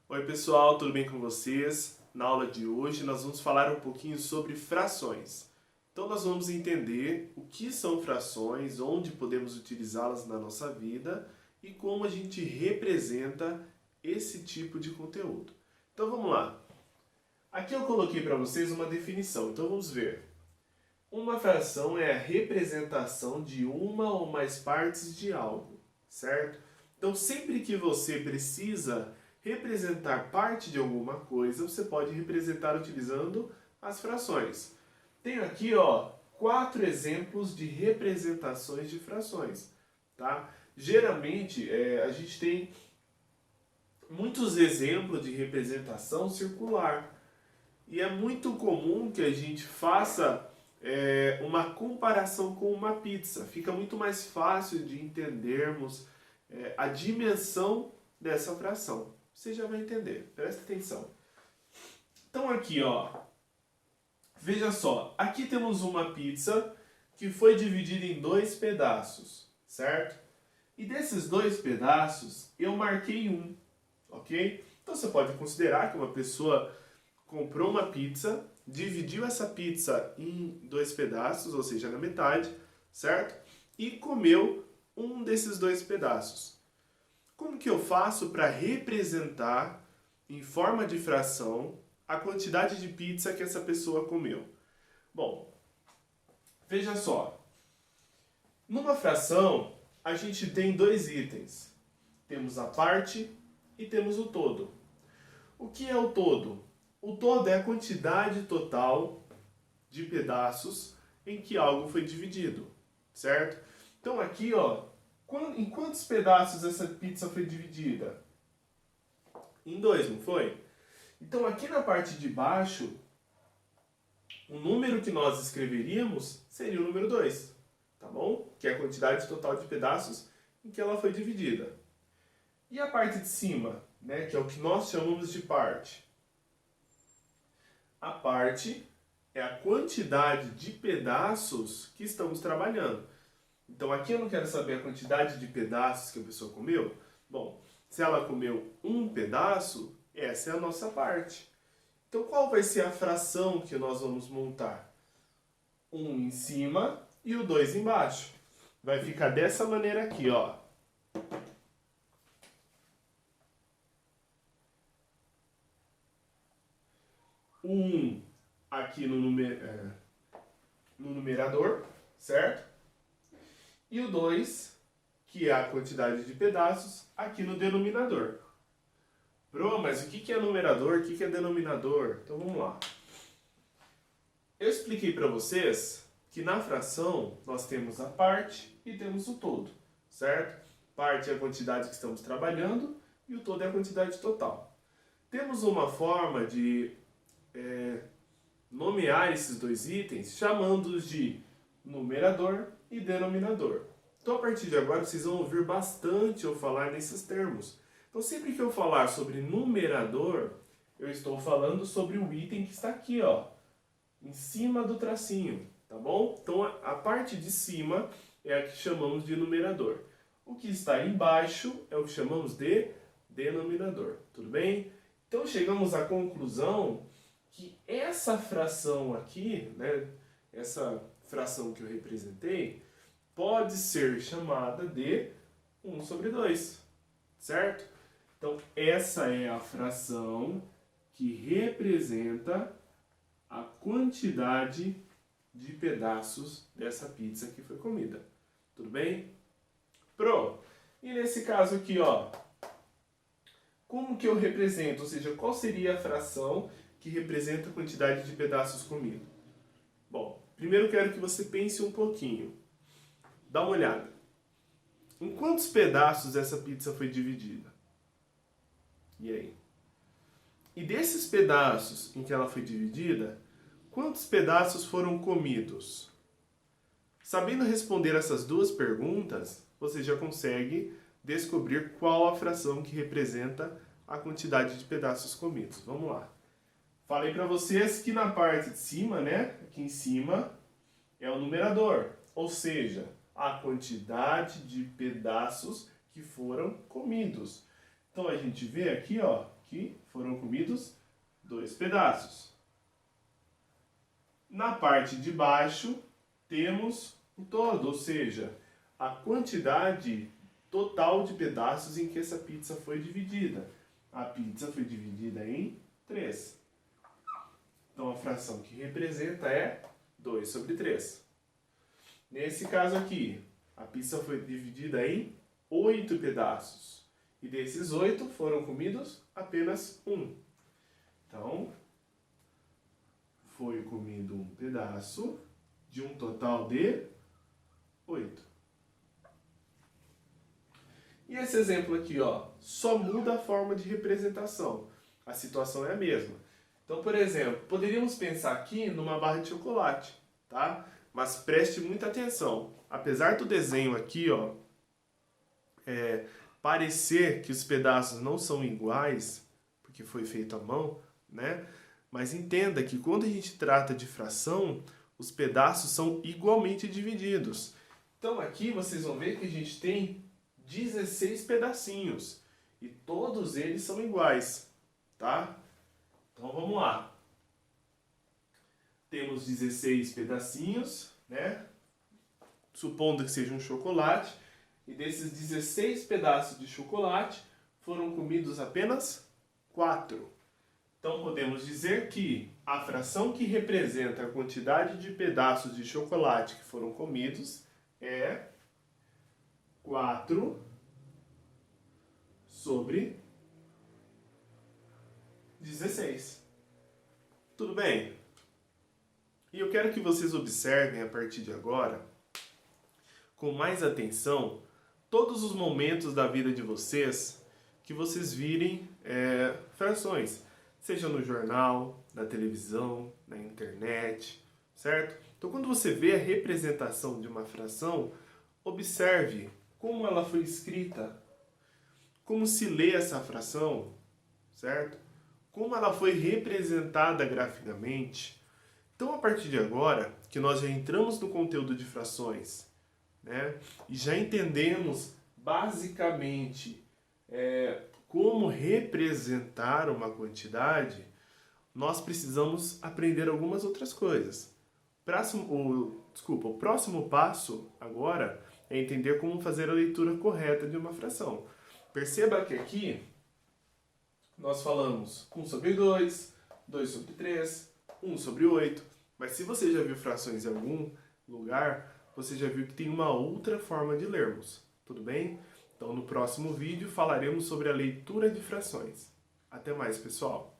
Oi pessoal, tudo bem com vocês? Na aula de hoje nós vamos falar um pouquinho sobre frações. Então nós vamos entender o que são frações, onde podemos utilizá-las na nossa vida e como a gente representa esse tipo de conteúdo. Então vamos lá. Aqui eu coloquei para vocês uma definição, então vamos ver. Uma fração é a representação de uma ou mais partes de algo, certo? Então sempre que você precisa representar parte de alguma coisa, você pode representar utilizando as frações. Tenho aqui, 4 exemplos de representações de frações, tá? Geralmente, a gente tem muitos exemplos de representação circular. E é muito comum que a gente faça uma comparação com uma pizza. Fica muito mais fácil de entendermos a dimensão dessa fração. Você já vai entender, presta atenção. Então aqui, veja só, aqui temos uma pizza que foi dividida em 2 pedaços, certo? E desses 2 pedaços, eu marquei um, ok? Então você pode considerar que uma pessoa comprou uma pizza, dividiu essa pizza em 2 pedaços, ou seja, na metade, certo? E comeu um desses 2 pedaços. Como que eu faço para representar em forma de fração a quantidade de pizza que essa pessoa comeu? Bom, veja só. Numa fração, a gente tem 2 itens. Temos a parte e temos o todo. O que é o todo? O todo é a quantidade total de pedaços em que algo foi dividido, certo? Então aqui, em quantos pedaços essa pizza foi dividida? Em 2, não foi? Então aqui na parte de baixo, o número que nós escreveríamos seria o número 2, tá bom? Que é a quantidade total de pedaços em que ela foi dividida. E a parte de cima, né, que é o que nós chamamos de parte? A parte é a quantidade de pedaços que estamos trabalhando. Então aqui eu não quero saber a quantidade de pedaços que a pessoa comeu. Bom, se ela comeu um pedaço, essa é a nossa parte. Então qual vai ser a fração que nós vamos montar? 1 em cima e o 2 embaixo. Vai ficar dessa maneira aqui, ó. Um aqui no numerador, certo? E o 2, que é a quantidade de pedaços, aqui no denominador. Bro, mas o que é numerador? O que é denominador? Então vamos lá. Eu expliquei para vocês que na fração nós temos a parte e temos o todo, certo? Parte é a quantidade que estamos trabalhando e o todo é a quantidade total. Temos uma forma de nomear esses 2 itens chamando-os de numerador e denominador. Então a partir de agora vocês vão ouvir bastante eu falar nesses termos. Então sempre que eu falar sobre numerador, eu estou falando sobre o item que está aqui, em cima do tracinho, tá bom? Então a parte de cima é a que chamamos de numerador. O que está embaixo é o que chamamos de denominador, tudo bem? Então chegamos à conclusão que essa fração aqui, né, essa fração que eu representei, pode ser chamada de 1 sobre 2, certo? Então, essa é a fração que representa a quantidade de pedaços dessa pizza que foi comida. Tudo bem? E nesse caso aqui, como que eu represento? Ou seja, qual seria a fração que representa a quantidade de pedaços comidos? Bom, primeiro eu quero que você pense um pouquinho. Dá uma olhada. Em quantos pedaços essa pizza foi dividida? E aí? E desses pedaços em que ela foi dividida, quantos pedaços foram comidos? Sabendo responder essas 2 perguntas, você já consegue descobrir qual a fração que representa a quantidade de pedaços comidos. Vamos lá. Falei para vocês que na parte de cima, né, aqui em cima, é o numerador, ou seja, a quantidade de pedaços que foram comidos. Então a gente vê aqui, que que foram comidos 2 pedaços. Na parte de baixo, temos o todo, ou seja, a quantidade total de pedaços em que essa pizza foi dividida. A pizza foi dividida em 3. Então, a fração que representa é 2 sobre 3. Nesse caso aqui, a pizza foi dividida em 8 pedaços. E desses 8 foram comidos apenas 1. Então, foi comido um pedaço de um total de 8. E esse exemplo aqui, ó, só muda a forma de representação. A situação é a mesma. Então, por exemplo, poderíamos pensar aqui numa barra de chocolate, tá? Mas preste muita atenção. Apesar do desenho aqui, ó, parecer que os pedaços não são iguais, porque foi feito à mão, né? Mas entenda que quando a gente trata de fração, os pedaços são igualmente divididos. Então aqui vocês vão ver que a gente tem 16 pedacinhos e todos eles são iguais, tá? Então vamos lá. Temos 16 pedacinhos, né? Supondo que seja um chocolate, e desses 16 pedaços de chocolate foram comidos apenas 4. Então podemos dizer que a fração que representa a quantidade de pedaços de chocolate que foram comidos é 4 sobre 16. Tudo bem? E eu quero que vocês observem a partir de agora, com mais atenção, todos os momentos da vida de vocês que vocês virem frações, seja no jornal, na televisão, na internet, certo? Então, quando você vê a representação de uma fração, observe como ela foi escrita, como se lê essa fração, certo? Como ela foi representada graficamente. Então, a partir de agora, que nós já entramos no conteúdo de frações, né, e já entendemos basicamente como representar uma quantidade, nós precisamos aprender algumas outras coisas. O próximo passo agora é entender como fazer a leitura correta de uma fração. Perceba que aqui nós falamos 1 sobre 2, 2 sobre 3, 1 sobre 8, mas se você já viu frações em algum lugar, você já viu que tem uma outra forma de lermos, tudo bem? Então no próximo vídeo falaremos sobre a leitura de frações. Até mais, pessoal!